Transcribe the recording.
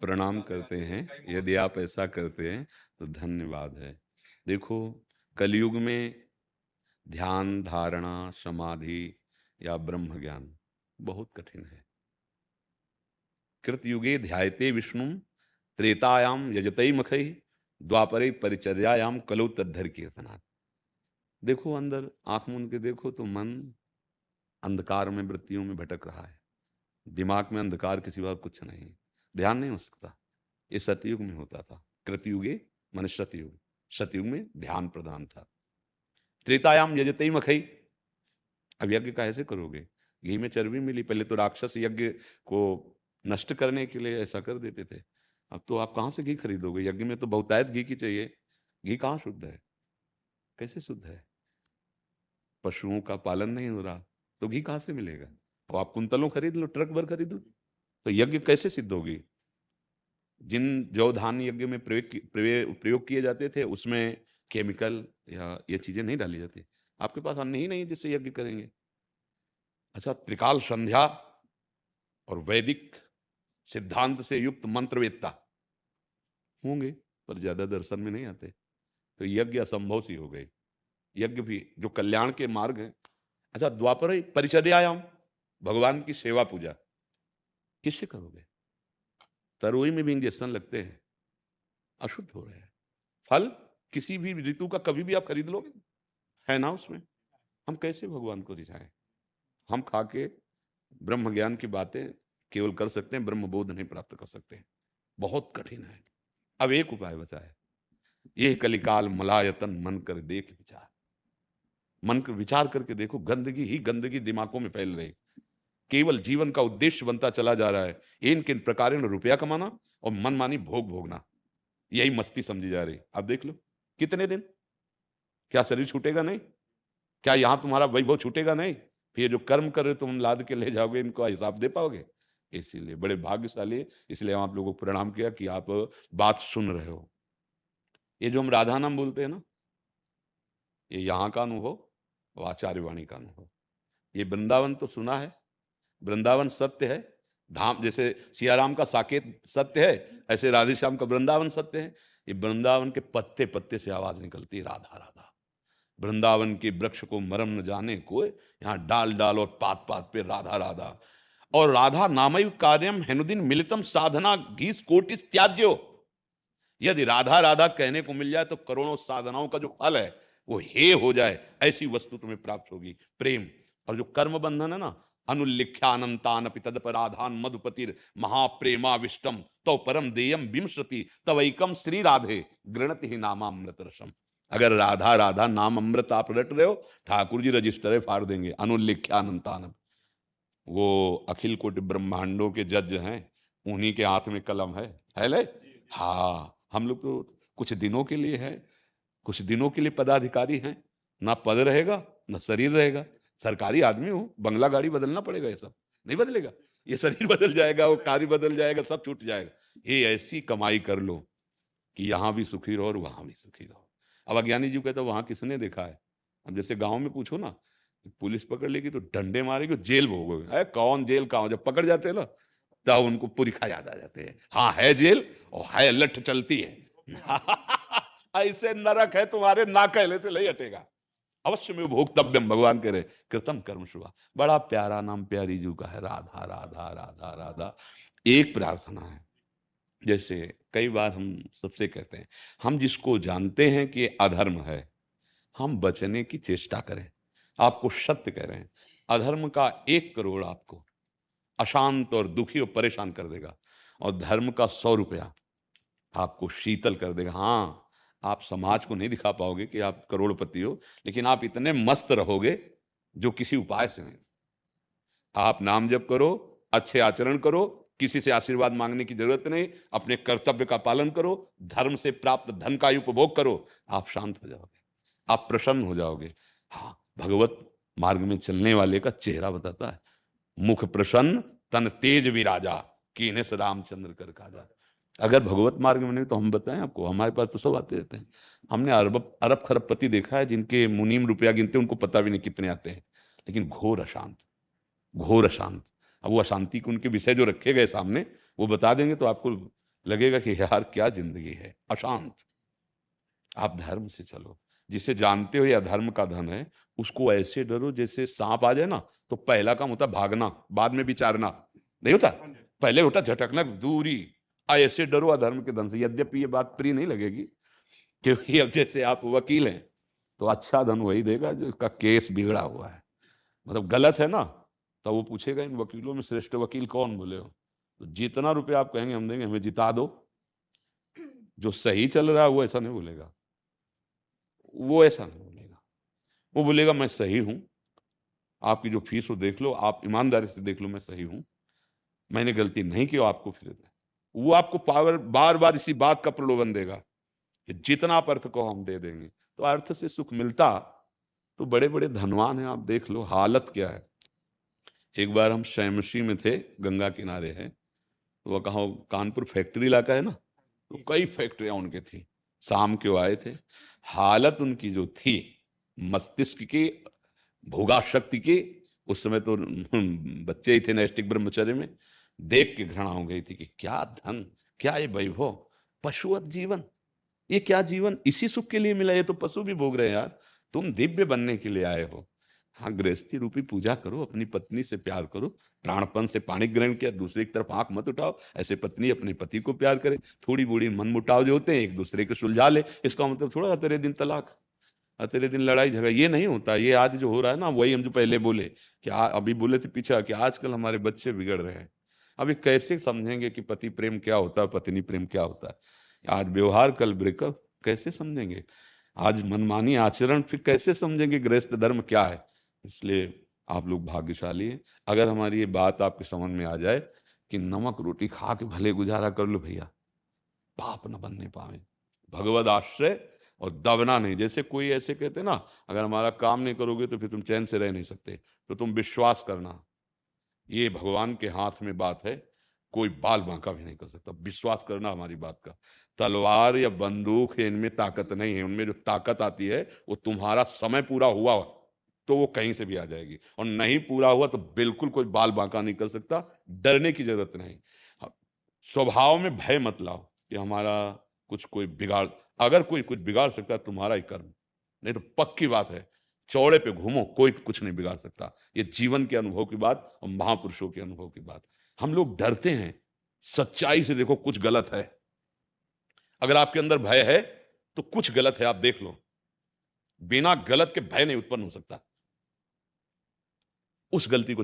प्रणाम करते हैं। यदि आप ऐसा करते हैं तो धन्यवाद है। देखो, कलयुग में ध्यान, धारणा, समाधि या ब्रह्म ज्ञान बहुत कठिन है। कृतयुगे ध्यायते विष्णुं, त्रेतायां यजते मखैः, द्वापरे परिचर्यायां कलौ तद्धर कीर्तनात्। देखो अंदर, आँख मूंद के देखो तो मन अंधकार में, वृत्तियों में भटक रहा है। दिमाग में अंधकार के सिवा कुछ नहीं, ध्यान नहीं हो सकता। ये सतयुग में होता था। कृतयुगे माने सतयुग, सतयुग में ध्यान प्रधान था। त्रेतायाम यजते मखई, अब यज्ञ कैसे करोगे? घी में चर्बी मिली, पहले तो राक्षस यज्ञ को नष्ट करने के लिए ऐसा कर देते थे। अब तो आप कहाँ से घी खरीदोगे? यज्ञ में तो बहुतायत घी की चाहिए। घी कहाँ शुद्ध है? कैसे शुद्ध है? पशुओं का पालन नहीं हो रहा तो घी कहाँ से मिलेगा? तो आप कुंतलों खरीद लो, ट्रक भर खरीद लो, तो यज्ञ कैसे सिद्ध होगी? जिन जौ धान यज्ञ में प्रयोग किए जाते थे उसमें केमिकल या ये चीजें नहीं डाली जाती। आपके पास अन्न ही नहीं जिससे यज्ञ करेंगे। अच्छा, त्रिकाल संध्या और वैदिक सिद्धांत से युक्त मंत्रवेत्ता होंगे, पर ज्यादा दर्शन में नहीं आते, तो यज्ञ असंभव सी हो गई। यज्ञ भी जो कल्याण के मार्ग हैं। अच्छा, द्वापर परिचर्यायाम, भगवान की सेवा पूजा किससे करोगे? तरोई में भी इंजेक्शन लगते हैं, अशुद्ध हो रहे हैं। फल किसी भी ऋतु का कभी भी आप खरीद लोगे, है ना उसमें। हम कैसे भगवान को रिझाएं? हम खा के ब्रह्म ज्ञान की बातें केवल कर सकते हैं, ब्रह्म बोध नहीं प्राप्त कर सकते हैं। बहुत कठिन है। अब एक उपाय बचा है, ये कलिकाल मलायतन मन कर देख विचार। मन कर विचार करके देखो, गंदगी ही गंदगी दिमागों में फैल रही। केवल जीवन का उद्देश्य बनता चला जा रहा है इन किन प्रकार रुपया कमाना और मनमानी भोग भोगना, यही मस्ती समझी जा रही। अब देख लो कितने दिन, क्या शरीर छूटेगा नहीं? क्या यहां तुम्हारा वैभव छूटेगा नहीं? फिर जो कर्म कर रहे तुम लाद के ले जाओगे, इनको हिसाब दे पाओगे? इसीलिए बड़े भाग्यशाली, इसलिए हम आप लोगों को प्रणाम किया कि आप बात सुन रहे हो। ये जो हम राधा नाम बोलते हैं ना, ये यहाँ का अनुभव और आचार्यवाणी का अनुभव। ये वृंदावन तो सुना है, वृंदावन सत्य है। धाम जैसे सियाराम का साकेत सत्य है, ऐसे राधेश्याम का वृंदावन सत्य है। ये वृंदावन के पत्ते पत्ते से आवाज निकलती है, राधा राधा। वृंदावन के वृक्ष को मरम न जाने को, यहाँ डाल डाल और पात पात पे राधा राधा। और राधा नामैव कार्यम हेनुदिन मिलितम साधना घीस कोटिस त्याज्यो। यदि राधा राधा कहने को मिल जाए तो करोड़ों साधनाओं का जो फल है वो हे हो जाए, ऐसी वस्तु तुम्हें प्राप्त होगी, प्रेम। और जो कर्म बंधन है ना, अनुल्लिख्यानंतान तदपराधान मधुपतिर महाप्रेमाविष्टम तो परम देयम विमश्रति तवैकम श्री राधे गृणति ही नामामृत रसम। अगर राधा राधा नाम अमृत आप रट रहे हो, ठाकुर जी रजिस्टर फाड़ देंगे। अनुल्लिख्यानंतान, वो अखिल कोटि ब्रह्मांडों के जज हैं, उन्हीं के हाथ में कलम है ले। हाँ, हम लोग तो कुछ दिनों के लिए है, कुछ दिनों के लिए पदाधिकारी हैं। ना पद रहेगा ना शरीर रहेगा। सरकारी आदमी हो, बंगला गाड़ी बदलना पड़ेगा, ये सब नहीं बदलेगा। ये शरीर बदल जाएगा, वो कार्य बदल जाएगा, सब छूट जाएगा। ये ऐसी कमाई कर लो कि यहां भी सुखी रहो और वहां भी सुखी रहो। अब अज्ञानी जी कहते वहां किसने देखा है? अब जैसे गांव में पूछो ना, पुलिस पकड़ लेगी तो डंडे मारेगी, जेल भोगोगे। है कौन जेल कहाँ? जब पकड़ जाते हैं ना, तब उनको पुरखा याद आ जाते हैं। हाँ है जेल और है लठ चलती है। ऐसे नरक है तुम्हारे, ना कहले से नहीं हटेगा। अवश्य में भोक्तव्यम, भगवान कह रहे कृतम कर्म शुभा। बड़ा प्यारा नाम प्यारी जू का है, राधा राधा राधा राधा। एक प्रार्थना है, जैसे कई बार हम सबसे कहते हैं, हम जिसको जानते हैं कि अधर्म है, हम बचने की चेष्टा करें। आपको सत्य कह रहे हैं, अधर्म का 1 करोड़ आपको अशांत और दुखी और परेशान कर देगा, और धर्म का 100 रुपया आपको शीतल कर देगा। हाँ, आप समाज को नहीं दिखा पाओगे कि आप करोड़पति हो, लेकिन आप इतने मस्त रहोगे जो किसी उपाय से नहीं। आप नाम जप करो, अच्छे आचरण करो, किसी से आशीर्वाद मांगने की जरूरत नहीं, अपने कर्तव्य का पालन करो, धर्म से प्राप्त धन का उपभोग करो, आप शांत हो जाओगे, आप प्रसन्न हो जाओगे। हाँ, भगवत मार्ग में चलने वाले का चेहरा बताता है, मुख प्रसन्न तन तेज विराजा कीने से रामचंद्र कर काजा। अगर भगवत मार्ग में नहीं तो हम बताएं आपको, हमारे पास तो सब आते रहते हैं। हमने अरब अरब खरबपति देखा है जिनके मुनीम रुपया गिनते उनको पता भी नहीं कितने आते हैं, लेकिन घोर अशांत, घोर अशांत। अब वो अशांति के उनके विषय जो रखे गए सामने वो बता देंगे तो आपको लगेगा कि यार क्या जिंदगी है, अशांत। आप धर्म से चलो, जिसे जानते हो ये अधर्म का धन है, उसको ऐसे डरो जैसे सांप आ जाए ना, तो पहला काम होता है भागना, बाद में विचारना, नहीं होता? पहले होता झटकना, दूरी। ऐसे डरो अधर्म के धन से। यद्यपि ये बात प्रिय नहीं लगेगी, क्योंकि अब जैसे आप वकील हैं, तो अच्छा धन वही देगा जो इसका केस बिगड़ा हुआ है, मतलब गलत है ना, तो वो पूछेगा इन वकीलों में श्रेष्ठ वकील कौन, बोले हो तो जितना रुपये आप कहेंगे हम देंगे, हमें जिता दो। जो सही चल रहा है वो ऐसा नहीं बोलेगा, वो ऐसा नहीं बोलेगा। वो बोलेगा मैं सही हूं, आपकी जो फीस हो देख लो, आप ईमानदारी से देख लो, मैं सही हूं, मैंने गलती नहीं की, आपको फिर दे। वो आपको पावर बार बार इसी बात का प्रलोभन देगा कि जितना आप अर्थ को हम दे देंगे। तो अर्थ से सुख मिलता तो बड़े बड़े धनवान हैं, आप देख लो हालत क्या है। एक बार हम शैमशी में थे, गंगा किनारे है, तो वह कहा कानपुर फैक्ट्री इलाका है ना, तो कई फैक्ट्रियां उनके थी। शाम के वो आए थे, हालत उनकी जो थी मस्तिष्क की, भोगा शक्ति की, उस समय तो बच्चे ही थे नैष्टिक ब्रह्मचर्य में, देख के घृणा हो गई थी कि क्या धन, क्या ये वैभव, पशुवत जीवन, ये क्या जीवन, इसी सुख के लिए मिला, ये तो पशु भी भोग रहे हैं यार, तुम दिव्य बनने के लिए आए हो। हाँ, गृहस्थी रूपी पूजा करो, अपनी पत्नी से प्यार करो, प्राणपन से पानी ग्रहण किया, दूसरे की तरफ आंख मत उठाओ, ऐसे पत्नी अपने पति को प्यार करे, थोड़ी बूढ़ी मन मुटाव जो होते हैं एक दूसरे को सुलझा ले, इसका मतलब थोड़ा तेरे दिन तलाक, तेरे दिन लड़ाई झगड़ा, ये नहीं होता। ये आज जो हो रहा है ना, वही हम जो पहले बोले कि अभी बोले थे पीछे कि आजकल हमारे बच्चे बिगड़ रहे हैं। अभी कैसे समझेंगे कि पति प्रेम क्या होता है, पत्नी प्रेम क्या होता है? आज व्यवहार कल ब्रेकअप, कैसे समझेंगे? आज मनमानी आचरण, फिर कैसे समझेंगे गृहस्थ धर्म क्या है? इसलिए आप लोग भाग्यशाली हैं अगर हमारी ये बात आपके समझ में आ जाए कि नमक रोटी खा के भले गुजारा कर लो भैया, पाप न बनने पावे, भगवद आश्रय और दबना नहीं। जैसे कोई ऐसे कहते ना, अगर हमारा काम नहीं करोगे तो फिर तुम चैन से रह नहीं सकते, तो तुम विश्वास करना, ये भगवान के हाथ में बात है, कोई बाल बांका भी नहीं कर सकता। विश्वास करना हमारी बात का। तलवार या बंदूक है, इनमें ताकत नहीं है। उनमें जो ताकत आती है वो तुम्हारा समय पूरा हुआ तो वो कहीं से भी आ जाएगी, और नहीं पूरा हुआ तो बिल्कुल कोई बाल बांका नहीं कर सकता। डरने की जरूरत नहीं। हाँ, स्वभाव में भय मत लाओ कि हमारा कुछ कोई बिगाड़, अगर कोई कुछ बिगाड़ सकता है तुम्हारा ही कर्म, नहीं तो पक्की बात है चौड़े पे घूमो, कोई कुछ नहीं बिगाड़ सकता। ये जीवन के अनुभव की बात और महापुरुषों के अनुभव की बात। हम लोग डरते हैं, सच्चाई से देखो कुछ गलत है। अगर आपके अंदर भय है तो कुछ गलत है, आप देख लो। बिना गलत के भय नहीं उत्पन्न हो सकता। उस गलती को